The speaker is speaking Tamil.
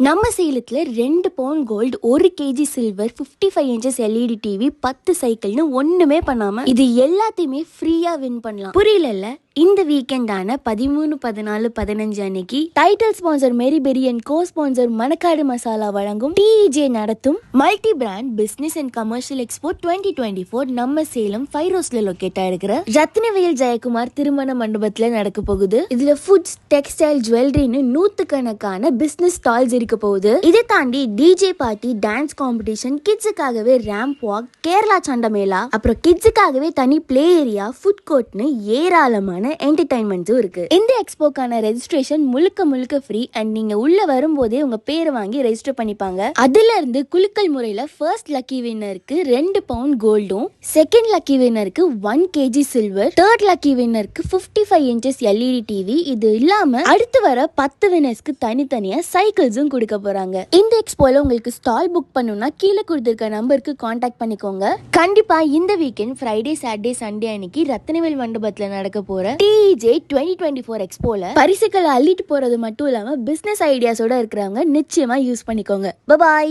நம்ம சேலத்துல 2 pound gold 1 KG silver 55 inches LED TV 10 சைக்கிள்னு ஒண்ணுமே பண்ணாம இது எல்லாத்தையுமே ஃப்ரீயா வின் பண்ணலாம். புரியல? இந்த வீக்கெண்டான 13, 14, 15 அன்னைக்கு title sponsor Mary Berry and co sponsor Manakkadu masala வழங்கும் டிஜே நடத்தும் multi brand business and commercial expo 2024 நம்ம சேலம் 5 ரோஸ்ல லொகேட் ஆயிருக்கிற ரத்னவேல் ஜெயக்குமார் திருமண மண்டபத்துல நடக்க போகுது. இதுல ஃபுட்ஸ், டெக்ஸ்டைல், ஜுவல்லரின்னு 100கணக்கான பிசினஸ் ஸ்டால்ஸ் இருக்க போகுது. இதை தாண்டி டிஜே பார்ட்டி, டான்ஸ் காம்படிஷன், கிட்ஸுக்காகவே ரேம்ப் வாக், கேரளா சண்டமேளா, அப்புறம் கிட்ஸுக்காகவே தனி பிளே ஏரியா, ஃபுட் கோர்ட்னு ஏராளமான என்டர்டைன்மெண்ட்ஸும் இருக்கு. இந்த எக்ஸ்போக்கான ரெஜிஸ்ட்ரேஷன் முழுக்க ஃப்ரீ அண்ட் நீங்க உள்ள வரும்போதே உங்க பேரை வாங்கி ரெஜிஸ்டர் பண்ணிப்பாங்க. அதுல இருந்து குலுக்கல் முறையில ஃபர்ஸ்ட் லக்கி வின்னருக்கு 2 பவுண்ட் கோல்டும், செகண்ட் லக்கி வின்னருக்கு 1 கேஜி சில்வர், தேர்ட் லக்கி வின்னருக்கு 55 இன்ச்சஸ் எல்இடி டிவி, இது இல்லாம அடுத்து வர 10 வின்னர்ஸ்க்கு தனித்தனியா சைக்கிள்ஸும் கொடுக்க போறாங்க. இந்த எக்ஸ்போல உங்களுக்கு ஸ்டால் புக் பண்ணணும்னா கீழே கொடுத்திருக்க நம்பருக்கு கான்டாக்ட் பண்ணிக்கோங்க. கண்டிப்பா இந்த வீக்கெண்ட் ஃப்ரைடே, சாட்டர்டே, சண்டே அன்னைக்கு ரத்னவேல் மண்டபத்துல நடக்க போற டிஜே 2024 எக்ஸ்போல பரிசுகளை அள்ளிட்டு போறது மட்டும் இல்லாம பிசினஸ் ஐடியாஸோட இருக்கிறவங்க நிச்சயமா யூஸ் பண்ணிக்கோங்க. பை.